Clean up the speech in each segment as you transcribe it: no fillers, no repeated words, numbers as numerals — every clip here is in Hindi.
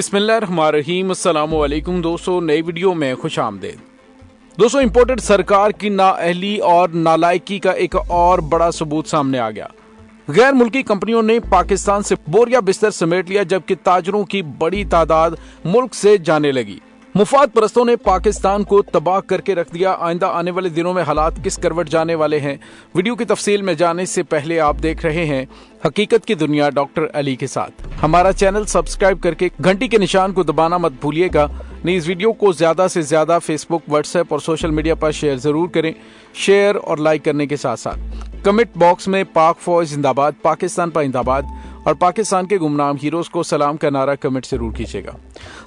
बिस्मिल्लाहिर्रहमानिर्रहीम। अस्सलाम वालेकुम दोस्तों, नई वीडियो में खुश आमदेद। दोस्तों, इंपोर्टेड सरकार की नाअहली और नालायकी का एक और बड़ा सबूत सामने आ गया। गैर मुल्की कंपनियों ने पाकिस्तान से बोरिया बिस्तर समेट लिया, जबकि ताजरों की बड़ी तादाद मुल्क से जाने लगी। मुफाद परस्तों ने पाकिस्तान को तबाह करके रख दिया। आइंदा आने वाले दिनों में हालात किस करवट जाने वाले हैं, वीडियो की तफसील में जाने से पहले आप देख रहे हैं हकीकत की दुनिया डॉक्टर अली के साथ। हमारा चैनल सब्सक्राइब करके घंटी के निशान को दबाना मत भूलिएगा। इस वीडियो को ज्यादा से ज्यादा फेसबुक, व्हाट्सएप और सोशल मीडिया पर शेयर जरूर करें। शेयर और लाइक करने के साथ साथ कमेंट बॉक्स में पाक फौज जिंदाबाद, पाकिस्तान पाइंदाबाद और पाकिस्तान के गुमनाम हीरोज को सलाम का नारा कमेंट जरूर कीजिएगा।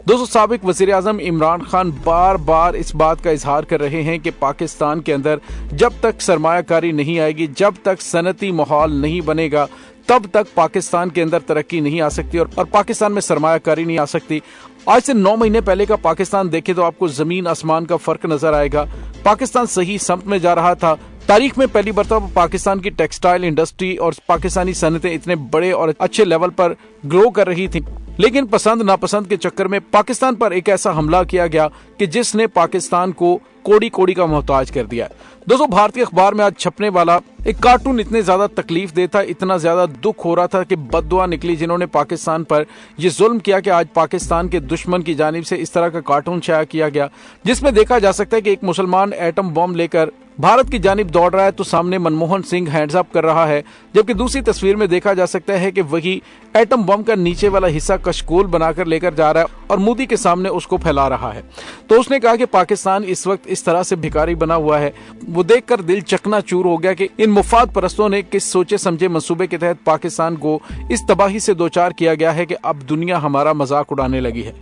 दोस्तों, साबिक वजीर आजम इमरान खान बार बार इस बात का इजहार कर रहे हैं कि पाकिस्तान के अंदर जब तक सरमायाकारी नहीं आएगी, जब तक सनती माहौल नहीं बनेगा, तब तक पाकिस्तान के अंदर तरक्की नहीं आ सकती और पाकिस्तान में सरमायाकारी नहीं आ सकती। आज से 9 महीने पहले का पाकिस्तान देखे तो आपको जमीन आसमान का फर्क नजर आएगा। पाकिस्तान सही समत में जा रहा था। तारीख में पहली मरतबा पाकिस्तान की टेक्सटाइल इंडस्ट्री और पाकिस्तानी सनतें इतने बड़े और अच्छे लेवल पर ग्रो कर रही थी, लेकिन पसंद नापसंद के चक्कर में पाकिस्तान पर एक ऐसा हमला किया गया कि जिसने पाकिस्तान को कोड़ी कोड़ी का मोहताज कर दिया। दोस्तों, भारतीय अखबार में आज छपने वाला एक कार्टून इतने ज्यादा तकलीफ देता, इतना ज्यादा दुख हो रहा था कि बद्दुआ निकली जिन्होंने पाकिस्तान पर यह जुल्म किया कि आज पाकिस्तान के दुश्मन की जानिब से इस तरह का कार्टून शाया किया गया, जिसमें देखा जा सकता है कि एक मुसलमान एटम बम लेकर भारत की जानिब दौड़ रहा है तो सामने मनमोहन सिंह हैंड्स अप कर रहा है, जबकि दूसरी तस्वीर में देखा जा सकता है कि वही एटम बम का नीचे वाला हिस्सा कशकोल बनाकर लेकर जा रहा है और मोदी के सामने उसको फैला रहा है। तो उसने कहा कि पाकिस्तान इस वक्त इस तरह से भिखारी बना हुआ है। वो देखकर दिल चकनाचूर हो गया कि इन मुफाद परस्तों ने किस सोचे समझे मंसूबे के तहत पाकिस्तान को इस तबाही से दो चार किया गया है कि अब दुनिया हमारा मजाक उड़ाने लगी है।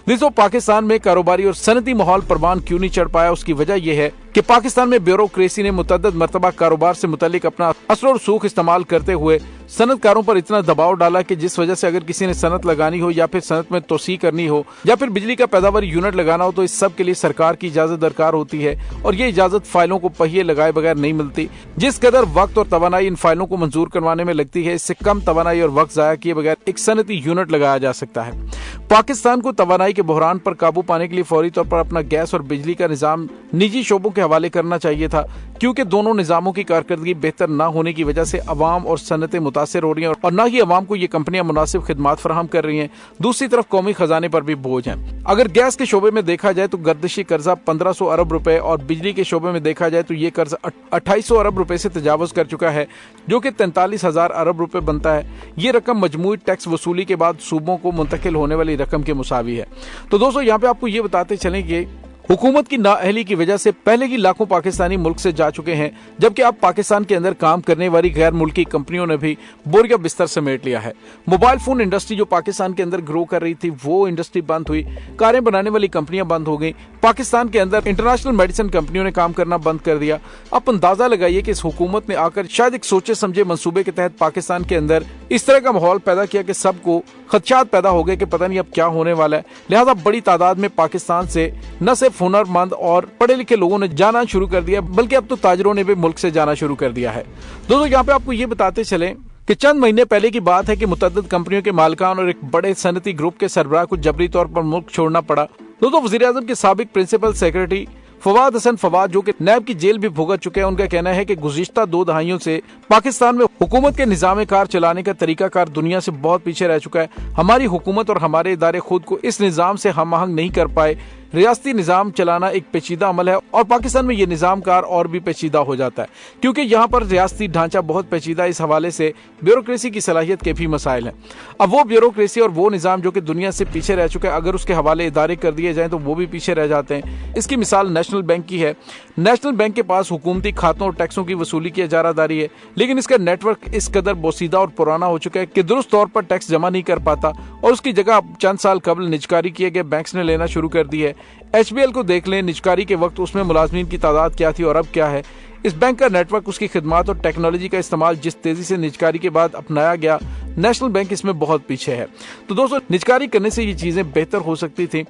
दोस्तों, पाकिस्तान में कारोबारी और सनती माहौल परवान क्यों नहीं चढ़ पाया, उसकी वजह यह है कि पाकिस्तान में ब्यूरोक्रेसी ने मुतअद्दिद मरतबा कारोबार से मुतालिक अपना असर और सूख इस्तेमाल करते हुए सनतकारों पर इतना दबाव डाला कि जिस वजह से अगर किसी ने सनत लगानी हो या फिर सनत में तोसी करनी हो या फिर बिजली का पैदावार यूनिट लगाना हो तो इस सब के लिए सरकार की इजाजत दरकार होती है और ये इजाजत फाइलों को पहिए लगाए बगैर नहीं मिलती। जिस कदर वक्त और तवानाई इन फाइलों को मंजूर करवाने में लगती है, इससे कम तवानाई और वक्त जाया किए बगैर एक सनती यूनिट लगाया जा सकता है। पाकिस्तान को तवानाई के बहरान पर काबू पाने के लिए फौरी तौर पर अपना गैस और बिजली का निजाम निजी शोबों के हवाले करना चाहिए था, क्योंकि दोनों निजामों की कारकर्दगी बेहतर न होने की वजह से अवाम और सनतें मुतासर हो रही हैं और न ही अवाम को ये कंपनियां मुनासिब खिदमात फराहम कर रही हैं। दूसरी तरफ कौमी खजाने पर भी बोझ है। अगर गैस के शोबे में देखा जाए तो गर्दिशी कर्जा 1500 अरब रुपए और बिजली के शोबे में देखा जाए तो ये कर्जा 2800 अरब रुपए से तजावुज कर चुका है, जो कि 43,000 अरब रुपए बनता है। ये रकम मजमूई टैक्स वसूली के बाद सूबों को मुंतकिल होने वाली रकम के मुसावी है। तो दोस्तों, यहाँ पे आपको ये बताते चलें कि हुकूमत की नाअहली की वजह से पहले ही लाखों पाकिस्तानी मुल्क से जा चुके हैं, जबकि अब पाकिस्तान के अंदर काम करने वाली गैर मुल्की कंपनियों ने भी बोरिया बिस्तर समेट लिया है। मोबाइल फोन इंडस्ट्री जो पाकिस्तान के अंदर ग्रो कर रही थी वो इंडस्ट्री बंद हुई, कारें बनाने वाली कंपनियां बंद हो गई, पाकिस्तान के अंदर इंटरनेशनल मेडिसिन कंपनियों ने काम करना बंद कर दिया। अब अंदाजा लगाइए कि इस हुकूमत ने आकर शायद एक सोचे समझे मंसूबे के तहत पाकिस्तान के अंदर इस तरह का माहौल पैदा किया कि सबको खदशात पैदा हो गए कि पता नहीं अब क्या होने वाला है। लिहाजा बड़ी तादाद में पाकिस्तान से न सिर्फ हुनरमंद और पढ़े लिखे लोगों ने जाना शुरू कर दिया, बल्कि अब तो ताजरों ने भी मुल्क से जाना शुरू कर दिया है। दोस्तों, यहाँ पे आपको ये बताते चलें कि चंद महीने पहले की बात है कि मुतअद्दिद कंपनियों के मालिकान और एक बड़े सनती ग्रुप के सरबराह को जबरी तौर पर मुल्क छोड़ना पड़ा। दोस्तों, वजीर आजम के साबिक प्रिंसिपल सेक्रेटरी फवाद हसन फवाद, जो कि नैब की जेल भी भुगत चुके हैं, उनका कहना है कि गुज़िश्ता 2 दहाइयों से पाकिस्तान में हुकूमत के निजाम कार चलाने का तरीकाकार दुनिया से बहुत पीछे रह चुका है। हमारी हुकूमत और हमारे इदारे खुद को इस निजाम से हम आहंग नहीं कर पाए। रियासती निजाम चलाना एक पेचीदा अमल है और पाकिस्तान में ये निजाम कार और भी पेचीदा हो जाता है, क्योंकि यहाँ पर रियासती ढांचा बहुत पेचीदा, इस हवाले से ब्यूरोक्रेसी की सलाहियत के भी मसाइल हैं। अब वो ब्यूरोक्रेसी और वो निजाम जो कि दुनिया से पीछे रह चुका है, अगर उसके हवाले इदारे कर दिए जाएं तो वो भी पीछे रह जाते हैं। इसकी मिसाल नेशनल बैंक की है। नेशनल बैंक के पास हुकूमती खातों और टैक्सों की वसूली की इजारादारी है, लेकिन इसका नेटवर्क इस कदर बोसीदा और पुराना हो चुका है कि दुरुस्त तौर पर टैक्स जमा नहीं कर पाता और उसकी जगह चंद साल कबल निजकारी किए गए बैंक्स ने लेना शुरू कर दी है। HBL को देख लें, निजकारी के वक्त उसमें मुलाजमीन की तादाद क्या थी और अब क्या है। इस बैंक का नेटवर्क, उसकी खिदमात और टेक्नोलॉजी का इस्तेमाल जिस तेजी से निजकारी के बाद अपनाया गया, नेशनल बैंक इसमें बहुत पीछे है। तो दोस्तों निजकारी करने से ये चीजें बेहतर हो सकती थी।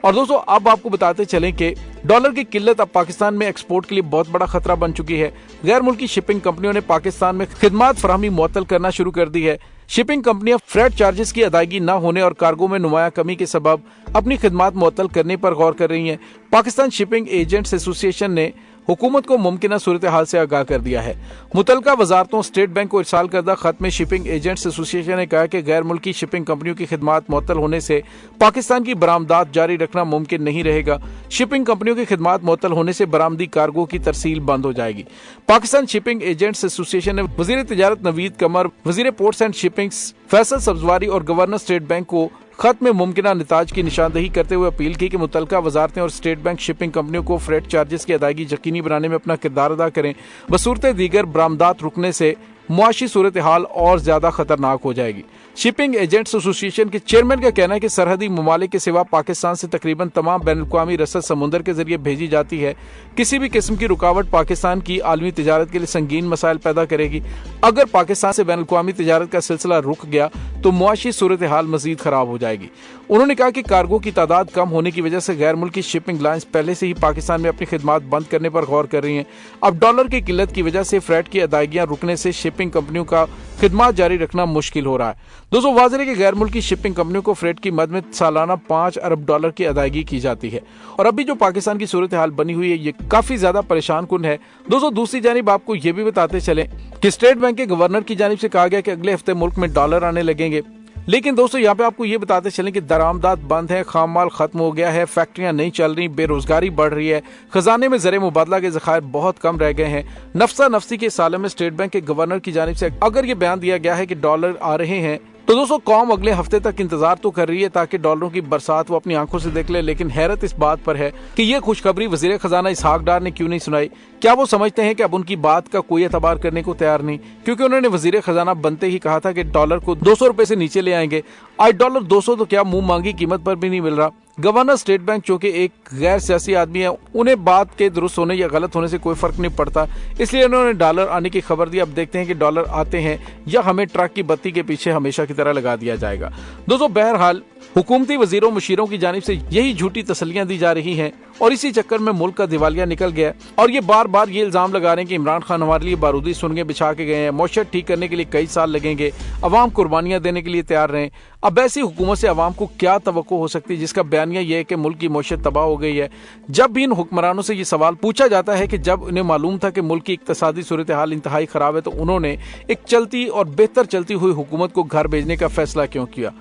और दोस्तों अब आपको बताते चलें कि डॉलर की किल्लत अब पाकिस्तान में एक्सपोर्ट के लिए बहुत बड़ा खतरा बन चुकी है। गैर मुल्की शिपिंग कंपनियों ने पाकिस्तान में खिदमात फराहमी मुअत्तल करना शुरू कर दी है। शिपिंग कंपनियां फ्रेट चार्जेस की अदायगी न होने और कार्गो में नुमाया कमी के सबब अपनी खिदमात मुअत्तल करने पर गौर कर रही हैं। पाकिस्तान शिपिंग एजेंट्स एसोसिएशन ने हुकूमत को मुमकिन सूरत हाल से आगाह कर दिया है। मुतलका वजारतों स्टेट बैंक को इरसाल करदा खत में शिपिंग एजेंट्स एसोसिएशन ने कहा कि गैर मुल्की शिपिंग कंपनियों की खिदमात मुअत्तल होने से पाकिस्तान की बरामदात जारी रखना मुमकिन नहीं रहेगा। शिपिंग कंपनियों की खिदमात मुअत्तल होने से बरामदी कार्गो की तरसील बंद हो जाएगी। पाकिस्तान शिपिंग एजेंट्स एसोसिएशन ने वजीर तिजारत नवीद कमर, वजीर ports and shippings Faisal Sabzwari और गवर्नर स्टेट बैंक को खत में मुमकिन निताज की निशानदेही करते हुए अपील की कि मुतलका वजारतें और स्टेट बैंक शिपिंग कंपनियों को फ्रेट चार्जेस की अदायगी यकीनी बनाने में अपना किरदार अदा करें। बसूरत दीगर बरामदात रुकने से मुआशी सूरत हाल और ज्यादा खतरनाक हो जाएगी। शिपिंग एजेंट्स एसोसिएशन के चेयरमैन का कहना है कि सरहदी ममालिक के सिवा पाकिस्तान से तकरीबन तमाम बैनुल-अक़वामी रसद समुंदर के जरिए भेजी जाती है। किसी भी किस्म की रुकावट पाकिस्तान की आलमी तिजारत के लिए संगीन मसाइल पैदा करेगी। अगर पाकिस्तान से बैनुल-अक़वामी तिजारत का सिलसिला रुक गया तो मुआशी सूरत हाल मजीद खराब हो जाएगी। उन्होंने कहा कि कार्गो की तादाद कम होने की वजह से गैर मुल्की शिपिंग लाइन्स पहले से ही पाकिस्तान में अपनी खिदमात बंद करने पर गौर कर रही हैं। अब डॉलर की किल्लत की वजह से फ्रेट की अदायगियां रुकने से शिपिंग कंपनियों का खिदमात जारी रखना मुश्किल हो रहा है। दोस्तों वाज़ेह है कि गैर मुल्की शिपिंग कंपनियों को फ्रेट की मद में सालाना 5 अरब डॉलर की अदायगी की जाती है और अभी जो पाकिस्तान की सूरत हाल बनी हुई है ये काफी ज्यादा परेशान कुन है। दोस्तों दूसरी जानिब आपको ये भी बताते चले कि स्टेट बैंक के गवर्नर की जानिब से कहा गया कि अगले हफ्ते मुल्क में डॉलर आने लगेंगे। लेकिन दोस्तों यहाँ पे आपको ये बताते चलें कि दरामदात बंद है, खाम माल खत्म हो गया है, फैक्ट्रियां नहीं चल रही, बेरोजगारी बढ़ रही है, खजाने में ज़र मुबादला के ज़खायर बहुत कम रह गए हैं। नफ्सा नफ्सी के साले में स्टेट बैंक के गवर्नर की जानिब से अगर ये बयान दिया गया है कि डॉलर आ रहे हैं तो दोस्तों कौम अगले हफ्ते तक इंतजार तो कर रही है ताकि डॉलरों की बरसात वो अपनी आंखों से देख ले। लेकिन हैरत इस बात पर है कि ये खुशखबरी वजीर खजाना इसहाक डार ने क्यों नहीं सुनाई। क्या वो समझते हैं कि अब उनकी बात का कोई एतबार करने को तैयार नहीं, क्योंकि उन्होंने वजीर खजाना बनते ही कहा था कि डॉलर को 200 रुपए से नीचे ले आएंगे। आज डॉलर 200 तो क्या मुंह मांगी कीमत पर भी नहीं मिल रहा। गवर्नर स्टेट बैंक जो कि एक गैर सियासी आदमी है, उन्हें बात के दुरुस्त होने या गलत होने से कोई फर्क नहीं पड़ता, इसलिए उन्होंने डॉलर आने की खबर दी। अब देखते हैं कि डॉलर आते हैं या हमें ट्रक की बत्ती के पीछे हमेशा की तरह लगा दिया जाएगा। दोस्तों बहरहाल हुकूमती वजीरों मुशीरों की जानिब से यही झूठी तसल्लियां दी जा रही हैं और इसी चक्कर में मुल्क का दिवालिया निकल गया और ये बार बार ये इल्जाम लगा रहे हैं कि इमरान खान हमारे लिए बारूदी सुरंगें बिछा के गए हैं, मौशत ठीक करने के लिए कई साल लगेंगे, अवाम कुर्बानियां देने के लिए तैयार रहें। अब ऐसी हुकूमत से अवाम को क्या तवक्को हो सकती है जिसका बयानिया यह है कि मुल्क की मौशत तबाह हो गई है। जब भी इन हुक्मरानों से ये सवाल पूछा जाता है कि जब उन्हें मालूम था कि मुल्क की इक्तसादी सूरत हाल इंतहाई खराब है तो उन्होंने एक चलती और बेहतर चलती हुई हुकूमत को घर भेजने का फैसला क्यों किया।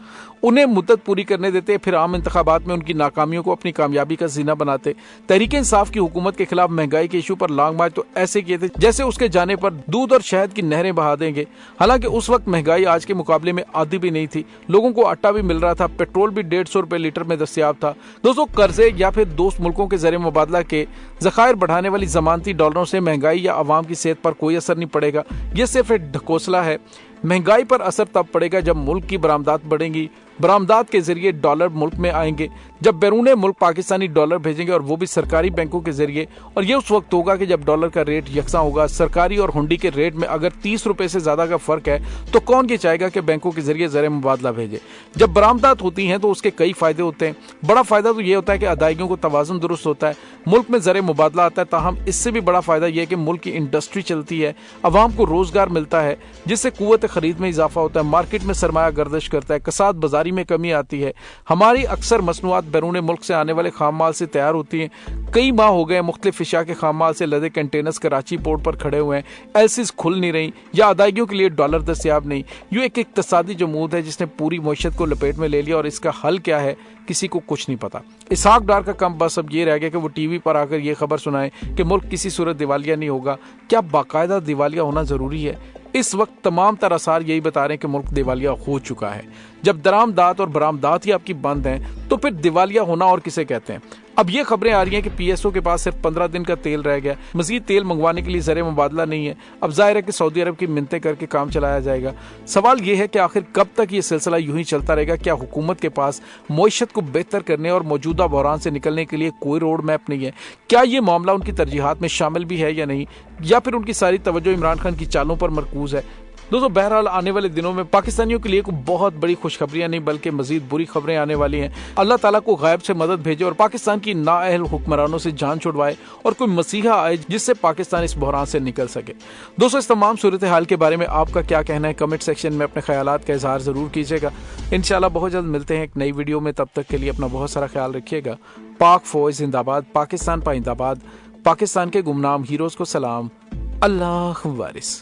उन्हें मुद्दत पूरी करने देते, फिर आम इंतखाबात में उनकी नाकामियों को अपनी कामयाबी का जीना बनाते। तहरीक इंसाफ की हुकूमत के खिलाफ महंगाई के इशू पर लॉन्ग मार्च तो ऐसे किए थे जैसे उसके जाने पर दूध और शहद की नहरें बहा देंगे। हालांकि उस वक्त महंगाई आज के मुकाबले में आधी भी नहीं थी, लोगों को आटा भी मिल रहा था, पेट्रोल भी 150 रुपए लीटर में दस्तयाब था। दोस्तों कर्जे या फिर दोस्त मुल्कों के ज़र मुबादला के ज़खायर बढ़ाने वाली जमानती डॉलरों से महंगाई या आवाम की सेहत पर कोई असर नहीं पड़ेगा। यह सिर्फ एक ढकोसला है। महंगाई पर असर तब पड़ेगा जब मुल्क की बरामदात बढ़ेंगी, बरामदात के जरिए डॉलर मुल्क में आएंगे, जब बैरून मुल्क पाकिस्तानी डॉलर भेजेंगे और वो भी सरकारी बैंकों के जरिए। और ये उस वक्त होगा कि जब डॉलर का रेट यकसा होगा। सरकारी और हुंडी के रेट में अगर 30 रुपए से ज्यादा का फर्क है तो कौन ये चाहेगा कि बैंकों के जरिए ज़र मुबादला भेजे। जब बरामदात होती हैं तो उसके कई फायदे होते हैं। बड़ा फायदा तो ये होता है कि अदायगियों को तवाज़ुन दुरुस्त होता है, मुल्क में ज़र मुबादला आता है। ताहम इससे भी बड़ा फायदा यह है कि मुल्क की इंडस्ट्री चलती है, अवाम को रोजगार मिलता है, जिससे कुव्वत खरीद में इजाफा होता है, मार्केट में सरमाया गर्दिश करता है, कसाद बाजारी में कमी आती है। हमारी अक्सर मसनूआत बैरून मुल्क से आने वाले खाम माल से तैयार होती हैं। कई माह हो गए मुख्तलिफ अशिया के खाम माल से लदे कंटेनर्स कराची पोर्ट पर खड़े हुए हैं, एलसीज खुल नहीं रही या अदायगियों के लिए डॉलर दस्तयाब नहीं। यूं एक इक्तसादी जमूद है जिसने पूरी मईशत को लपेट में ले लिया और इसका हल क्या है किसी को कुछ नहीं पता। इसहाक डार का काम बस अब ये रह गया कि वो टीवी पर आकर ये खबर सुनाए कि मुल्क किसी सूरत दिवालिया नहीं होगा। क्या बाकायदा दिवालिया होना जरूरी है? इस वक्त तमाम तर आसार यही बता रहे हैं कि मुल्क दिवालिया हो चुका है। जब दरामदात और बरामदात ही आपकी बंद हैं तो फिर दिवालिया होना और किसे कहते हैं। अब ये खबरें आ रही हैं कि पीएसओ के पास सिर्फ 15 दिन का तेल रह गया, मजीद तेल मंगवाने के लिए ज़र मुबादला नहीं है। अब जाहिर है कि सऊदी अरब की मिन्नतें करके काम चलाया जाएगा। सवाल ये है कि आखिर कब तक ये सिलसिला यूं ही चलता रहेगा? क्या हुकूमत के पास मईशत को बेहतर करने और मौजूदा बहरान से निकलने के लिए कोई रोड मैप नहीं है? क्या ये मामला उनकी तरजीहात में शामिल भी है या नहीं, या फिर उनकी सारी तवज्जो इमरान खान की चालों पर मरकूज है? दोस्तों बहरहाल आने वाले दिनों में पाकिस्तानियों के लिए कोई बहुत बड़ी खुशखबरियां नहीं बल्कि मजीद बुरी खबरें आने वाली हैं। अल्लाह ताला को गैब से मदद भेजे और पाकिस्तान की नाअहल हुक्मरानों से जान छुड़वाए और कोई मसीहा आए जिससे पाकिस्तान इस बहरान से निकल सके। दोस्तों इस तमाम सूरत हाल के बारे में आपका क्या कहना है, कमेंट सेक्शन में अपने ख्यालात का इजहार जरूर कीजिएगा। इंशाल्लाह बहुत जल्द मिलते हैं एक नई वीडियो में, तब तक के लिए अपना बहुत सारा ख्याल रखिएगा। पाक फौज जिंदाबाद, पाकिस्तान पाइंदाबाद, पाकिस्तान के गुमनाम हीरोज को सलाम, अल्लाह वारिस।